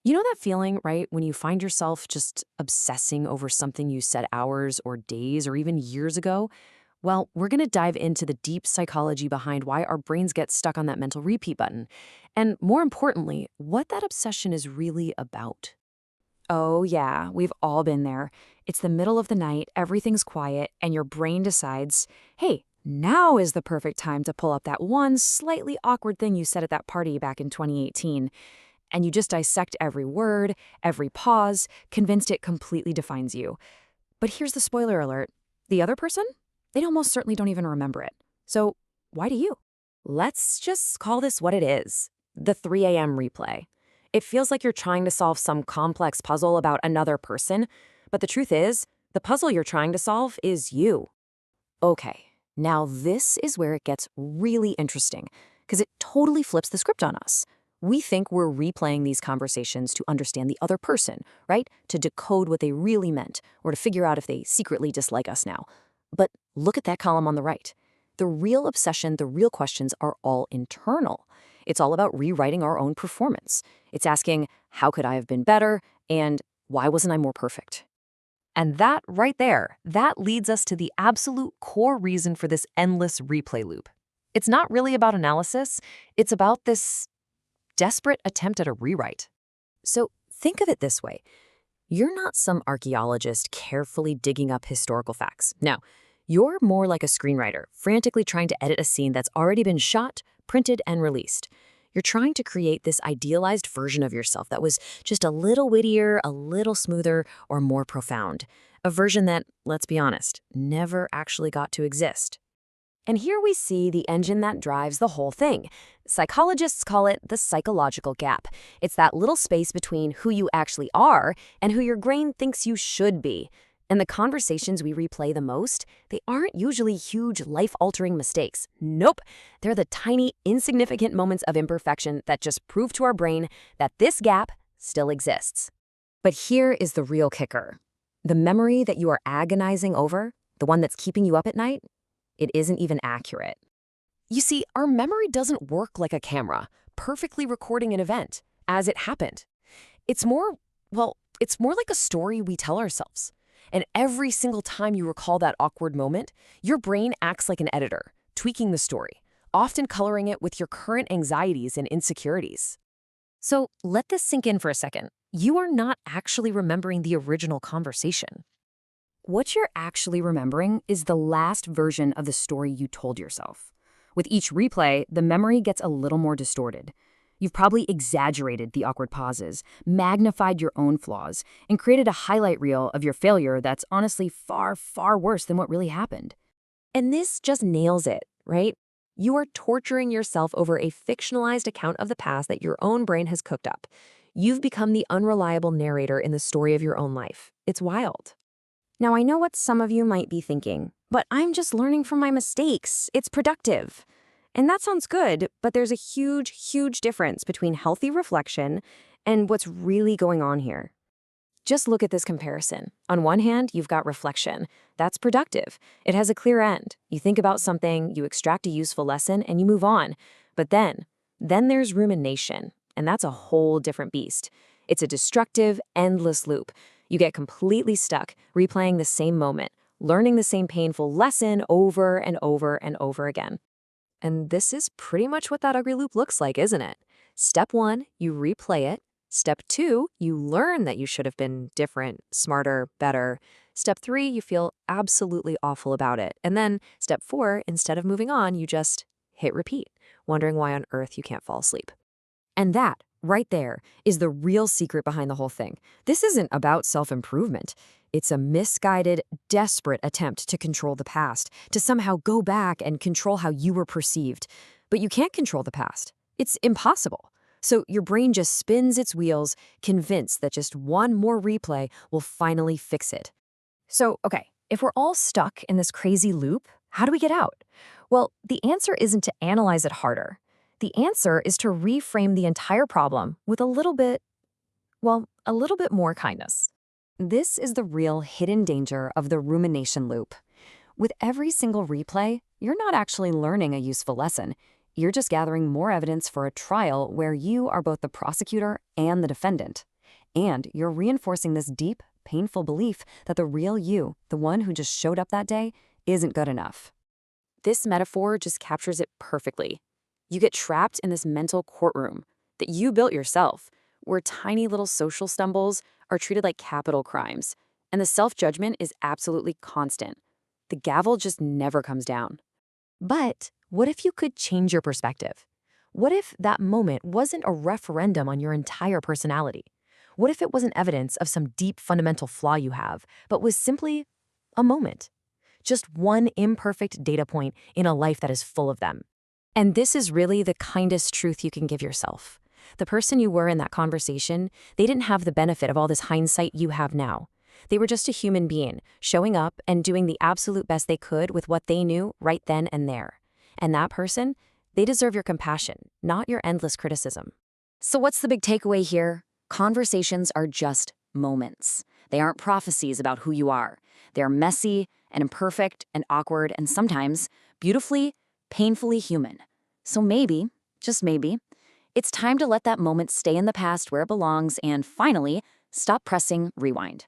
You know that feeling, right, when you find yourself just obsessing over something you said hours or days or even years ago? Well, we're going to dive into the deep psychology behind why our brains get stuck on that mental repeat button. And more importantly, what that obsession is really about. Oh, yeah, we've all been there. It's the middle of the night, everything's quiet, and your brain decides, hey, now is the perfect time to pull up that one slightly awkward thing you said at that party back in 2018. And you just dissect every word, every pause, convinced it completely defines you. But here's the spoiler alert: the other person? They almost certainly don't even remember it. So, why do you? Let's just call this what it is: the 3 a.m. replay. It feels like you're trying to solve some complex puzzle about another person, but the truth is, the puzzle you're trying to solve is you. Okay, now this is where it gets really interesting, because it totally flips the script on us. We think we're replaying these conversations to understand the other person, right? To decode what they really meant, or to figure out if they secretly dislike us now. But look at that column on the right. The real obsession, the real questions are all internal. It's all about rewriting our own performance. It's asking, how could I have been better? And why wasn't I more perfect? And that right there, that leads us to the absolute core reason for this endless replay loop. It's not really about analysis, it's about this desperate attempt at a rewrite. So think of it this way. You're not some archaeologist carefully digging up historical facts. No, you're more like a screenwriter, frantically trying to edit a scene that's already been shot, printed, and released. You're trying to create this idealized version of yourself that was just a little wittier, a little smoother, or more profound. A version that, let's be honest, never actually got to exist. And here we see the engine that drives the whole thing. Psychologists call it the psychological gap. It's that little space between who you actually are and who your brain thinks you should be. And the conversations we replay the most, they aren't usually huge, life-altering mistakes. Nope. They're the tiny, insignificant moments of imperfection that just prove to our brain that this gap still exists. But here is the real kicker. The memory that you are agonizing over, the one that's keeping you up at night, it isn't even accurate. You see, our memory doesn't work like a camera, perfectly recording an event as it happened. It's more like a story we tell ourselves. And every single time you recall that awkward moment, your brain acts like an editor, tweaking the story, often coloring it with your current anxieties and insecurities. So let this sink in for a second. You are not actually remembering the original conversation. What you're actually remembering is the last version of the story you told yourself. With each replay, the memory gets a little more distorted. You've probably exaggerated the awkward pauses, magnified your own flaws, and created a highlight reel of your failure that's honestly far, far worse than what really happened. And this just nails it, right? You are torturing yourself over a fictionalized account of the past that your own brain has cooked up. You've become the unreliable narrator in the story of your own life. It's wild. Now, I know what some of you might be thinking, but I'm just learning from my mistakes. It's productive. And that sounds good, but there's a huge, huge difference between healthy reflection and what's really going on here. Just look at this comparison. On one hand, you've got reflection. That's productive. It has a clear end. You think about something, you extract a useful lesson, and you move on. But then there's rumination, and that's a whole different beast. It's a destructive, endless loop. You get completely stuck, replaying the same moment, learning the same painful lesson over and over and over again. And this is pretty much what that ugly loop looks like, isn't it? Step 1, you replay it. Step 2, you learn that you should have been different, smarter, better. Step 3, you feel absolutely awful about it. And then step 4, instead of moving on, you just hit repeat, wondering why on earth you can't fall asleep. And that, right there, is the real secret behind the whole thing. This isn't about self-improvement. It's a misguided, desperate attempt to control the past, to somehow go back and control how you were perceived. But you can't control the past. It's impossible. So your brain just spins its wheels, convinced that just one more replay will finally fix it. So, okay, if we're all stuck in this crazy loop, how do we get out? Well, the answer isn't to analyze it harder. The answer is to reframe the entire problem with a little bit more kindness. This is the real hidden danger of the rumination loop. With every single replay, you're not actually learning a useful lesson. You're just gathering more evidence for a trial where you are both the prosecutor and the defendant. And you're reinforcing this deep, painful belief that the real you, the one who just showed up that day, isn't good enough. This metaphor just captures it perfectly. You get trapped in this mental courtroom that you built yourself, where tiny little social stumbles are treated like capital crimes, and the self-judgment is absolutely constant. The gavel just never comes down. But what if you could change your perspective? What if that moment wasn't a referendum on your entire personality? What if it wasn't evidence of some deep fundamental flaw you have, but was simply a moment? Just one imperfect data point in a life that is full of them. And this is really the kindest truth you can give yourself. The person you were in that conversation, they didn't have the benefit of all this hindsight you have now. They were just a human being, showing up and doing the absolute best they could with what they knew right then and there. And that person, they deserve your compassion, not your endless criticism. So what's the big takeaway here? Conversations are just moments. They aren't prophecies about who you are. They're messy and imperfect and awkward and sometimes beautifully, painfully human. So maybe, just maybe, it's time to let that moment stay in the past where it belongs and finally stop pressing rewind.